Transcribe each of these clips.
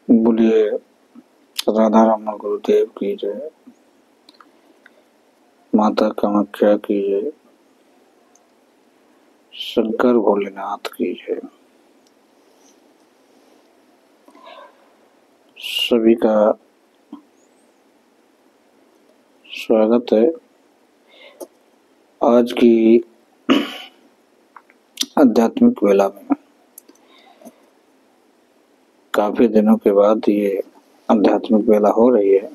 बोलिए राधा रमन गुरुदेव की जय, माता कामाख्या की जय, शंकर भोलेनाथ की जय। सभी का स्वागत है आज की आध्यात्मिक वेला में। काफी दिनों के बाद ये आध्यात्मिक वेला हो रही है।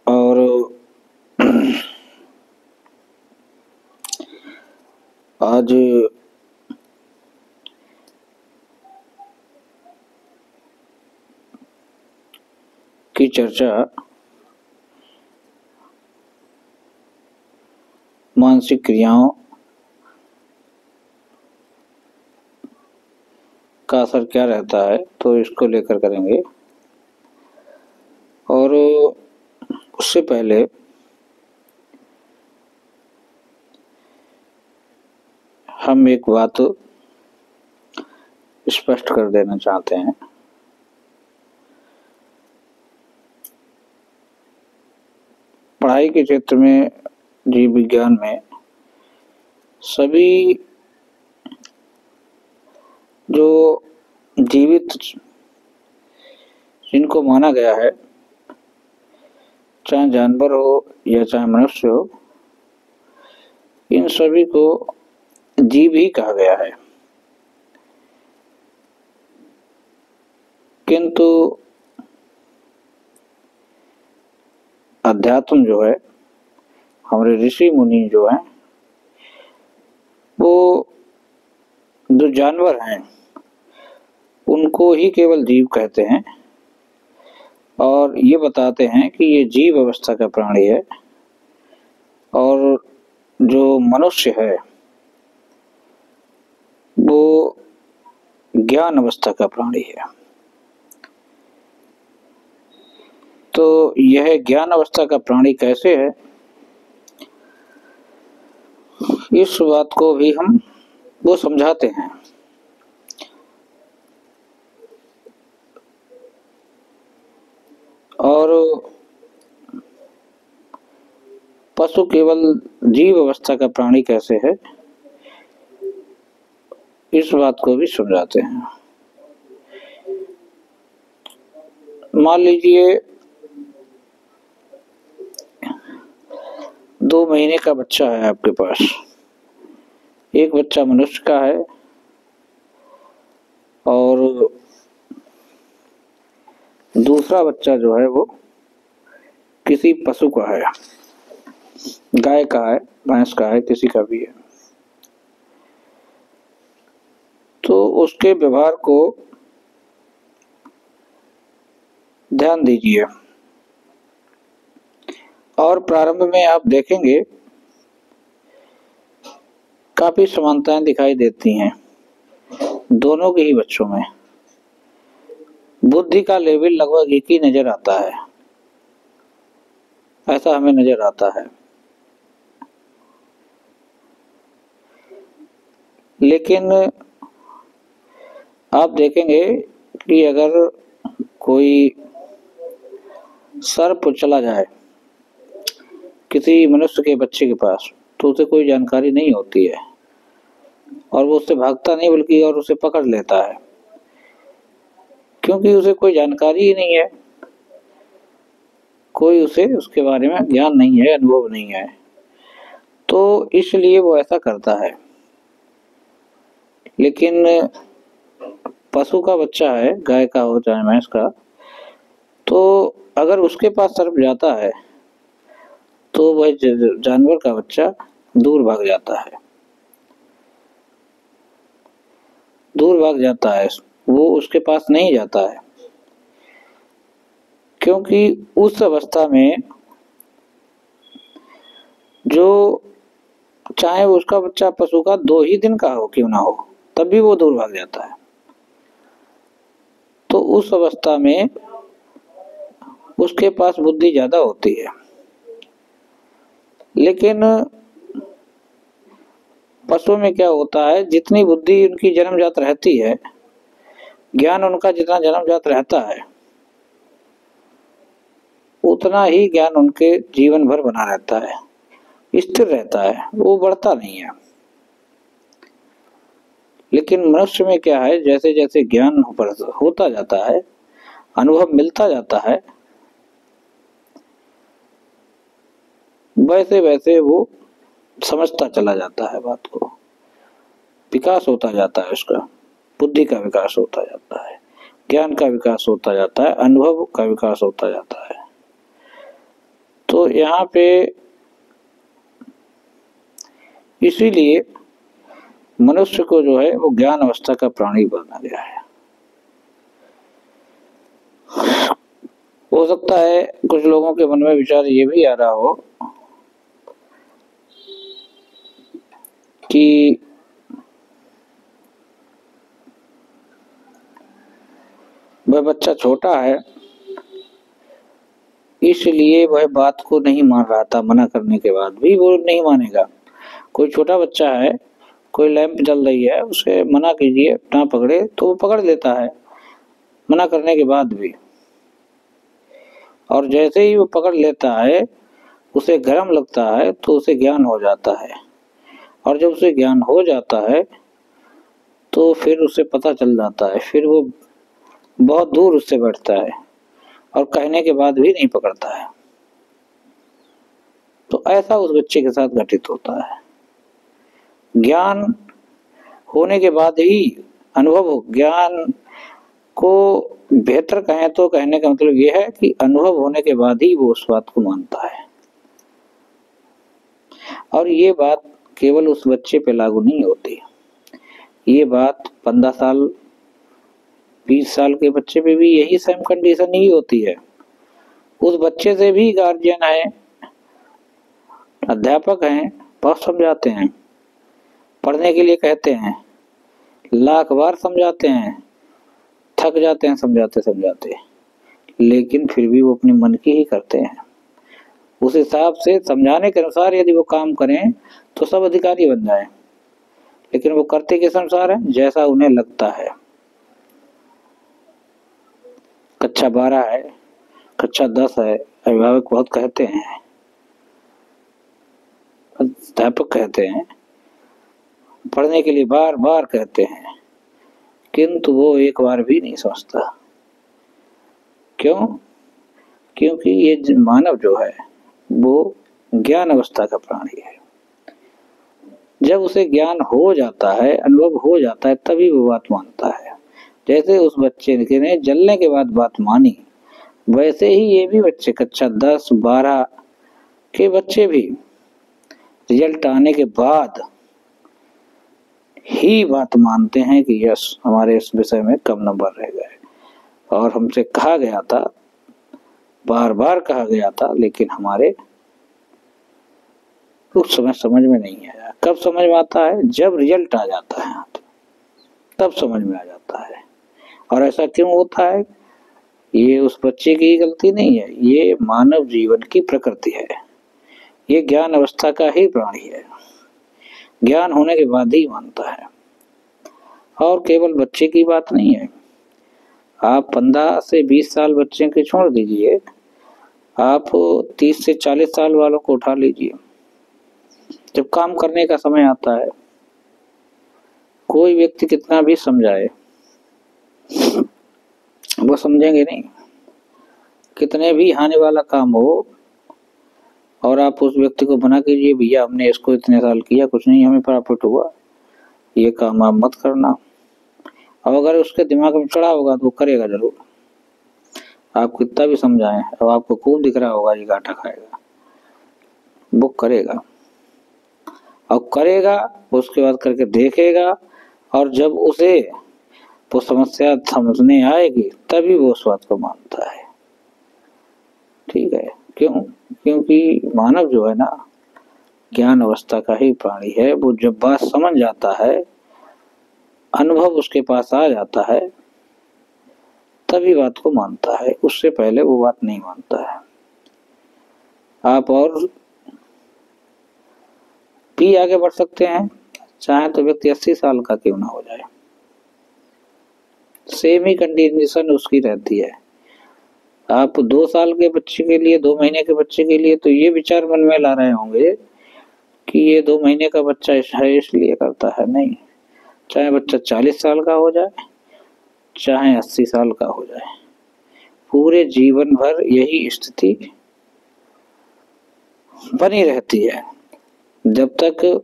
और आज की चर्चा मानसिक क्रियाओं का असर क्या रहता है, तो इसको लेकर करेंगे। और उससे पहले हम एक बात स्पष्ट कर देना चाहते हैं। पढ़ाई के क्षेत्र में, जीव विज्ञान में सभी जो जीवित जिनको माना गया है, चाहे जानवर हो या चाहे मनुष्य हो, इन सभी को जीव ही कहा गया है। किंतु अध्यात्म जो है, हमारे ऋषि मुनि जो हैं, वो जो जानवर हैं उनको ही केवल जीव कहते हैं और ये बताते हैं कि ये जीव अवस्था का प्राणी है और जो मनुष्य है वो ज्ञान अवस्था का प्राणी है। तो यह ज्ञान अवस्था का प्राणी कैसे है, इस बात को भी हम वो समझाते हैं। और पशु केवल जीव अवस्था का प्राणी कैसे है, इस बात को भी समझाते हैं। मान लीजिए 2 महीने का बच्चा है आपके पास। एक बच्चा मनुष्य का है और दूसरा बच्चा जो है वो किसी पशु का है, गाय का है, भैंस का है, किसी का भी है। तो उसके व्यवहार को ध्यान दीजिए और प्रारंभ में आप देखेंगे काफी समानताएं दिखाई देती हैं दोनों के ही बच्चों में। बुद्धि का लेवल लगभग एक ही नजर आता है, ऐसा हमें नजर आता है। लेकिन आप देखेंगे कि अगर कोई सर्प चला जाए किसी मनुष्य के बच्चे के पास, तो उसे कोई जानकारी नहीं होती है और वो उससे भागता नहीं बल्कि और उसे पकड़ लेता है, क्योंकि उसे कोई जानकारी ही नहीं है, कोई उसे उसके बारे में ज्ञान नहीं है, अनुभव नहीं है, तो इसलिए वो ऐसा करता है। लेकिन पशु का बच्चा है, गाय का हो चाहे भैंस का, तो अगर उसके पास सर्प जाता है तो वह जानवर का बच्चा दूर भाग जाता है, दूर भाग जाता है, वो उसके पास नहीं जाता है। क्योंकि उस अवस्था में जो चाहे उसका बच्चा पशु का 2 ही दिन का हो क्यों ना हो, तब भी वो दूर भाग जाता है। तो उस अवस्था में उसके पास बुद्धि ज्यादा होती है। लेकिन पशु में क्या होता है, जितनी बुद्धि उनकी जन्मजात रहती है, ज्ञान उनका जितना जन्मजात रहता है, उतना ही ज्ञान उनके जीवन भर बना रहता है, स्थिर रहता है, वो बढ़ता नहीं है। लेकिन मनुष्य में क्या है, जैसे जैसे ज्ञान होता जाता है, अनुभव मिलता जाता है, वैसे वैसे वो समझता चला जाता है बात को, विकास होता जाता है, उसका बुद्धि का विकास होता जाता है, ज्ञान का विकास होता जाता है, अनुभव का विकास होता जाता है। तो यहाँ पे इसीलिए मनुष्य को जो है वो ज्ञान अवस्था का प्राणी बना गया है। हो सकता है कुछ लोगों के मन में विचार ये भी आ रहा हो कि वह बच्चा छोटा है, इसलिए वह बात को नहीं मान रहा था, मना करने के बाद भी वो नहीं मानेगा। कोई छोटा बच्चा है, कोई लैंप जल रही है, उसे मना कीजिए ना पकड़े तो वो पकड़ लेता है, मना करने के बाद भी। और जैसे ही वो पकड़ लेता है, उसे गर्म लगता है तो उसे ज्ञान हो जाता है, और जब उसे ज्ञान हो जाता है तो फिर उसे पता चल जाता है, फिर वो बहुत दूर उससे बैठता है और कहने के बाद भी नहीं पकड़ता है। तो ऐसा उस बच्चे के साथ घटित होता है। ज्ञान होने के बाद ही अनुभव, ज्ञान को बेहतर कहें तो कहने का मतलब यह है कि अनुभव होने के बाद ही वो उस बात को मानता है। और ये बात केवल उस बच्चे पे लागू नहीं होती, ये बात 15 साल 20 साल के बच्चे पे भी यही सेम कंडीशन ही होती है। उस बच्चे से भी गार्जियन है, अध्यापक हैं, बहुत समझाते हैं, पढ़ने के लिए कहते हैं, लाख बार समझाते हैं, थक जाते हैं समझाते समझाते, लेकिन फिर भी वो अपने मन की ही करते हैं। उस हिसाब से समझाने के अनुसार यदि वो काम करें तो सब अधिकारी बन जाएं, लेकिन वो करते किस अनुसार है, जैसा उन्हें लगता है। कक्षा 12 है, कक्षा 10 है, अभिभावक बहुत कहते हैं, अध्यापक कहते हैं, पढ़ने के लिए बार बार कहते हैं, किंतु वो एक बार भी नहीं समझता। क्यों? क्योंकि ये मानव जो है वो ज्ञान अवस्था का प्राणी है। जब उसे ज्ञान हो जाता है, अनुभव हो जाता है, तभी वो बात मानता है। जैसे उस बच्चे ने जलने के बाद बात मानी, वैसे ही ये भी बच्चे कक्षा 10 12 के बच्चे भी रिजल्ट आने के बाद ही बात मानते हैं कि यस, हमारे इस विषय में कम नंबर रह गए, और हमसे कहा गया था, बार बार कहा गया था, लेकिन हमारे उस समय समझ में नहीं आया। कब समझ में आता है? जब रिजल्ट आ जाता है तब समझ में आ जाता है। और ऐसा क्यों होता है? ये उस बच्चे की गलती नहीं है, ये मानव जीवन की प्रकृति है, ये ज्ञान अवस्था का ही प्राणी है, ज्ञान होने के बाद ही मानता है। और केवल बच्चे की बात नहीं है, आप 15 से 20 साल बच्चे के छोड़ दीजिए, आप 30 से 40 साल वालों को उठा लीजिए। जब काम करने का समय आता है, कोई व्यक्ति कितना भी समझाए वो समझेंगे नहीं। कितने भी हानि वाला काम हो और आप उस व्यक्ति को मना कीजिए, भैया हमने इसको इतने साल किया, कुछ नहीं हमें प्रॉफिट हुआ, ये काम आप मत करना। अब अगर उसके दिमाग में चढ़ा होगा तो वो करेगा जरूर। आप कितना भी समझाएं, अब आपको खूब दिख रहा होगा ये घाटा खाएगा, वो करेगा। और करेगा, उसके बाद करके देखेगा, और जब उसे वो समस्या समझने आएगी तभी वो उस बात को मानता है। ठीक है? क्यों? क्योंकि मानव जो है ना, ज्ञान अवस्था का ही प्राणी है। वो जब बात समझ जाता है, अनुभव उसके पास आ जाता है, तभी बात को मानता है, उससे पहले वो बात नहीं मानता है। आप और भी आगे बढ़ सकते हैं, चाहे तो व्यक्ति 80 साल का क्यों ना हो जाए, सेम ही कंडीशन उसकी रहती है। आप 2 साल के बच्चे के लिए, 2 महीने के बच्चे के लिए तो ये विचार मन में ला रहे होंगे कि ये 2 महीने का बच्चा है इसलिए करता है, नहीं। चाहे बच्चा 40 साल का हो जाए, चाहे 80 साल का हो जाए, पूरे जीवन भर यही स्थिति बनी रहती है जब तक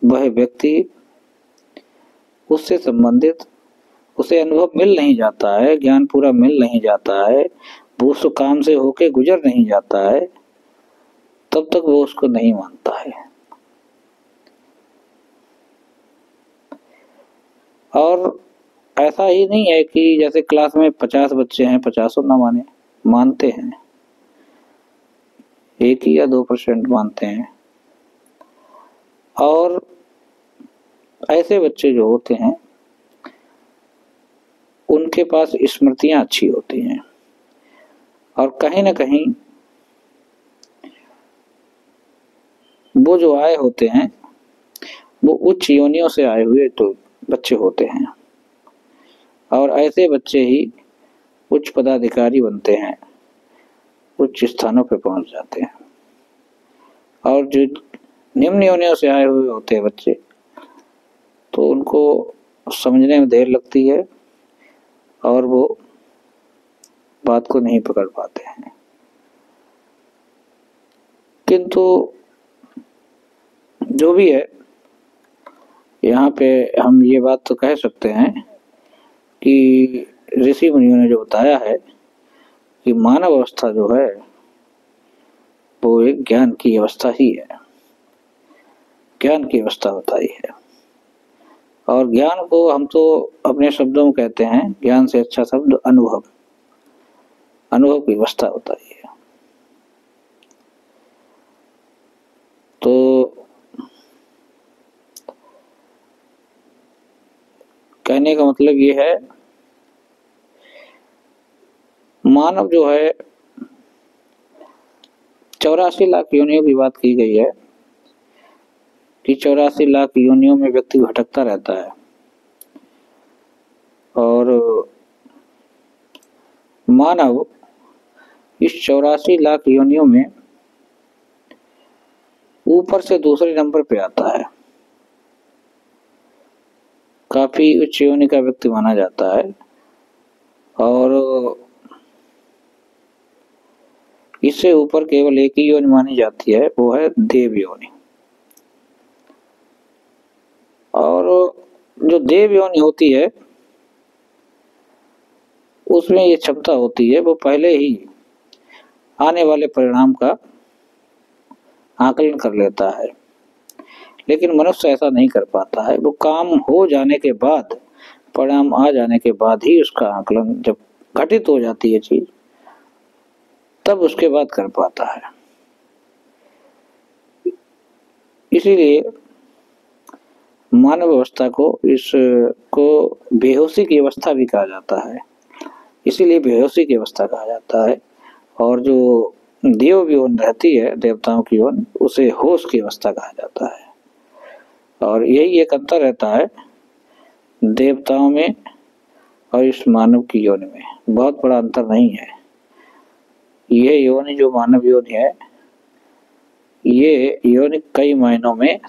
वह व्यक्ति उससे संबंधित उसे अनुभव मिल नहीं जाता है, ज्ञान पूरा मिल नहीं जाता है, वो उस काम से होके गुजर नहीं जाता है, तब तक वो उसको नहीं मानता है। और ऐसा ही नहीं है कि जैसे क्लास में 50 बच्चे हैं, 50 ना माने, मानते हैं, 1 या 2% मानते हैं। और ऐसे बच्चे जो होते हैं उनके पास स्मृतियां अच्छी होती हैं और कहीं ना कहीं वो जो आए होते हैं वो उच्च योनियों से आए हुए तो बच्चे होते हैं और ऐसे बच्चे ही उच्च पदाधिकारी बनते हैं, उच्च स्थानों पर पहुंच जाते हैं। और जो निम्न योनियों से आए हुए होते हैं बच्चे, तो उनको समझने में देर लगती है और वो बात को नहीं पकड़ पाते हैं। किंतु जो भी है, यहाँ पे हम ये बात तो कह सकते हैं कि ऋषि मुनियों ने जो बताया है कि मानव अवस्था जो है वो एक ज्ञान की अवस्था ही है, ज्ञान की अवस्था बताई है। और ज्ञान को हम तो अपने शब्दों में कहते हैं, ज्ञान से अच्छा शब्द अनुभव, अनुभव की अवस्था बताई है। तो कहने का मतलब ये है, मानव जो है 84 लाख योनियों की बात की गई है कि 84 लाख योनियों में व्यक्ति भटकता रहता है और मानव इस 84 लाख योनियों में ऊपर से दूसरे नंबर पे आता है, काफी उच्च योनि का व्यक्ति माना जाता है। और इससे ऊपर केवल एक ही योनि मानी जाती है, वो है देव योनि। और जो देव योनि होती है उसमें ये क्षमता होती है, वो पहले ही आने वाले परिणाम का आकलन कर लेता है। लेकिन मनुष्य ऐसा नहीं कर पाता है, वो काम हो जाने के बाद, परिणाम आ जाने के बाद ही उसका आकलन, जब घटित हो जाती है चीज, तब उसके बाद कर पाता है। इसीलिए मानव अवस्था को, इसको बेहोशी की अवस्था भी कहा जाता है, इसीलिए बेहोशी की अवस्था कहा जाता है। और जो देव योन रहती है, देवताओं की योन, उसे होश की अवस्था कहा जाता है। और यही एक अंतर रहता है देवताओं में और इस मानव की योनि में, बहुत बड़ा अंतर नहीं है। ये योनि जो मानव योनि है, ये योनि कई मायनों में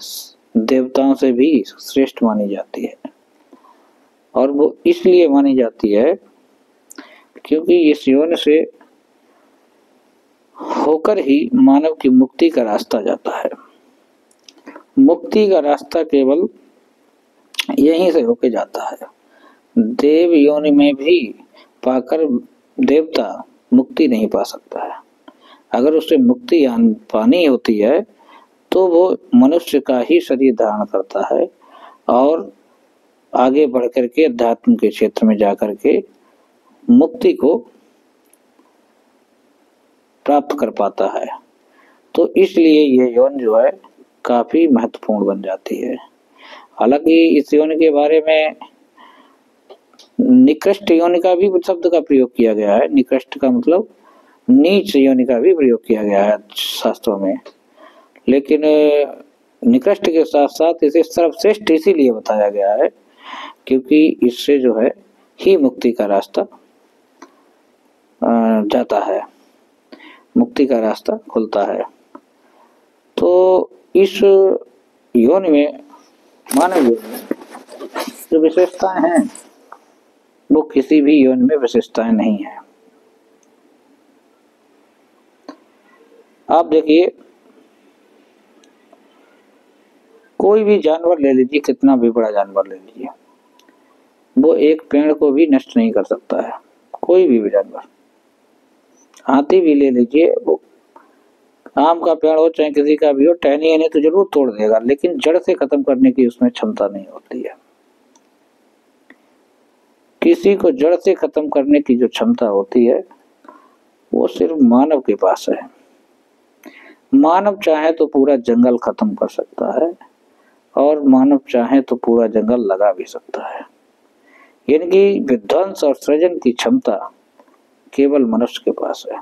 देवताओं से भी श्रेष्ठ मानी जाती है। और वो इसलिए मानी जाती है क्योंकि इस योनि से होकर ही मानव की मुक्ति का रास्ता जाता है। मुक्ति का रास्ता केवल यहीं से होके जाता है। देव योनि में भी पाकर देवता मुक्ति नहीं पा सकता है। अगर उसे मुक्ति पानी होती है तो वो मनुष्य का ही शरीर धारण करता है और आगे बढ़ करके अध्यात्म के क्षेत्र में जाकर के मुक्ति को प्राप्त कर पाता है। तो इसलिए ये योनि जो है काफी महत्वपूर्ण बन जाती है। हालांकि इस योनि के बारे में निकृष्ट योनि का भी शब्द का प्रयोग किया गया है। निकृष्ट का मतलब नीच योनि का भी प्रयोग किया गया है शास्त्रों में। लेकिन निकृष्ट के साथ साथ इसे सर्वश्रेष्ठ इसीलिए बताया गया है क्योंकि इससे जो है ही मुक्ति का रास्ता जाता है, मुक्ति का रास्ता खुलता है। तो इस योनि में, मानव योनि में जो विशेषताएं हैं वो किसी भी योनि में विशेषताएं नहीं है। आप देखिए, कोई भी जानवर ले लीजिए, कितना भी बड़ा जानवर ले लीजिए, वो एक पेड़ को भी नष्ट नहीं कर सकता है, कोई भी जानवर। हाथी भी ले लीजिए, वो आम का पेड़ हो चाहे किसी का भी हो, टहनी नहीं तो जरूर तोड़ देगा, लेकिन जड़ से खत्म करने की उसमें क्षमता नहीं होती है। किसी को जड़ से खत्म करने की जो क्षमता होती है वो सिर्फ मानव के पास है। मानव चाहे तो पूरा जंगल खत्म कर सकता है और मानव चाहे तो पूरा जंगल लगा भी सकता है। यानी कि विध्वंस और सृजन की क्षमता केवल मनुष्य के पास है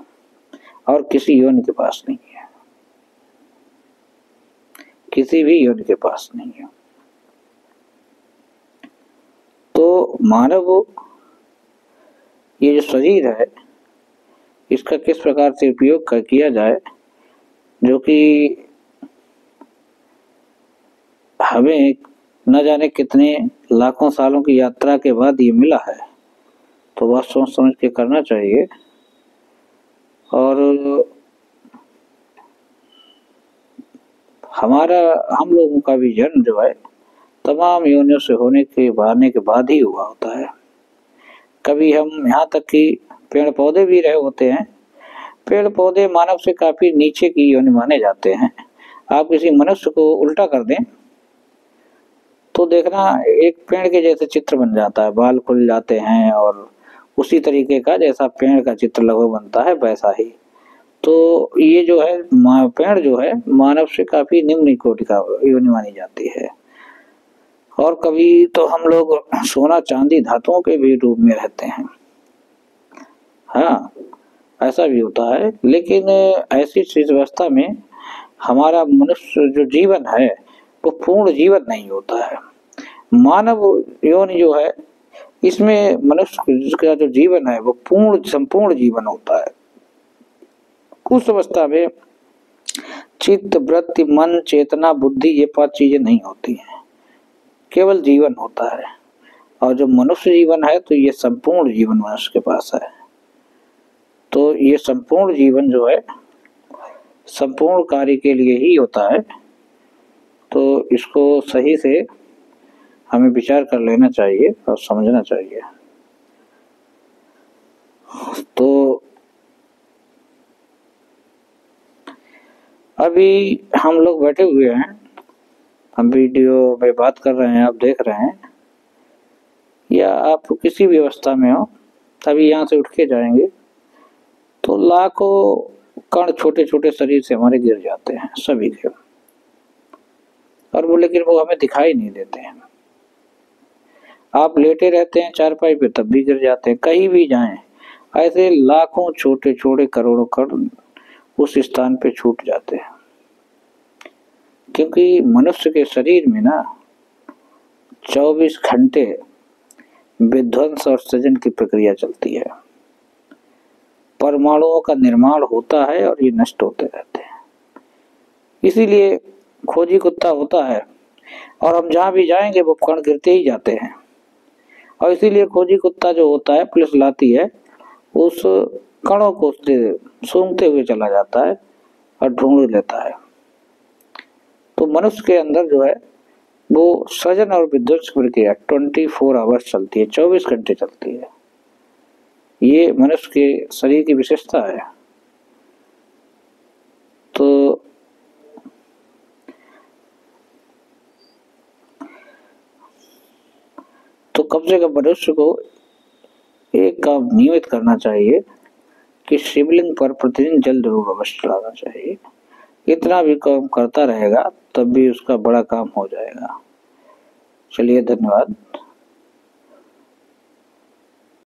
और किसी योनि के पास नहीं है, किसी भी योनि के पास नहीं है। तो मानव ये जो शरीर है इसका किस प्रकार से उपयोग किया जाए, जो कि हमें न जाने कितने लाखों सालों की यात्रा के बाद ये मिला है, तो वह सोच समझ के करना चाहिए। और हम लोगों का भी जन्म जो है तमाम योनियों से होने के बाद ही हुआ होता है। कभी हम यहाँ तक कि पेड़ पौधे भी रहे होते हैं, पेड़ पौधे मानव से काफी नीचे की योनि माने जाते हैं। आप किसी मनुष्य को उल्टा कर दें तो देखना एक पेड़ के जैसे चित्र बन जाता है, बाल खुल जाते हैं और उसी तरीके का जैसा पेड़ का चित्र लगभग बनता है वैसा ही। तो ये जो है पेड़ जो है मानव से काफी निम्न कोटि का योनि मानी जाती है। और कभी तो हम लोग सोना चांदी धातुओं के भी रूप में रहते हैं, हाँ ऐसा भी होता है। लेकिन ऐसी चीज अवस्था में हमारा मनुष्य जो जीवन है वो पूर्ण जीवन नहीं होता है। मानव योनि जो है इसमें मनुष्य का जो जीवन है वो पूर्ण संपूर्ण जीवन होता है। उस अवस्था में चित्त, वृत्ति, मन, चेतना, बुद्धि ये 5 चीजें नहीं होती हैं, केवल जीवन होता है। और जो मनुष्य जीवन है तो ये संपूर्ण जीवन मनुष्य के पास है। तो ये संपूर्ण जीवन जो है संपूर्ण कार्य के लिए ही होता है। तो इसको सही से हमें विचार कर लेना चाहिए और समझना चाहिए। तो अभी हम लोग बैठे हुए हैं, हम वीडियो में बात कर रहे हैं, आप देख रहे हैं, या आप किसी भी अवस्था में हो, तभी यहाँ से उठ के जाएंगे तो लाखों कण छोटे छोटे शरीर से हमारे गिर जाते हैं सभी के, और वो लेकिन वो हमें दिखाई नहीं देते हैं। आप लेटे रहते हैं चारपाई पे तब भी गिर जाते हैं, कहीं भी जाएं ऐसे लाखों छोटे छोटे करोड़ों कण उस स्थान पे छूट जाते हैं। क्योंकि मनुष्य के शरीर में ना 24 घंटे विध्वंस और सृजन की प्रक्रिया चलती है। परमाणुओं का निर्माण होता है और ये नष्ट होते रहते हैं। इसीलिए खोजी कुत्ता होता है और हम जहां भी जाएंगे वो कण गिरते ही जाते हैं। और इसीलिए खोजी कुत्ता जो होता है पुलिस लाती है, उस कणों को सूंघते हुए चला जाता है और ढूंढ लेता है। तो मनुष्य के अंदर जो है वो सृजन और विध्वंस प्रक्रिया 24 आवर्स चलती है, 24 घंटे चलती है। ये मनुष्य के शरीर की विशेषता है। तो कम से कम मनुष्य को एक काम नियमित करना चाहिए कि शिवलिंग पर प्रतिदिन जल जरूर अवश्य डालना चाहिए। इतना भी काम करता रहेगा तब भी उसका बड़ा काम हो जाएगा। चलिए, धन्यवाद।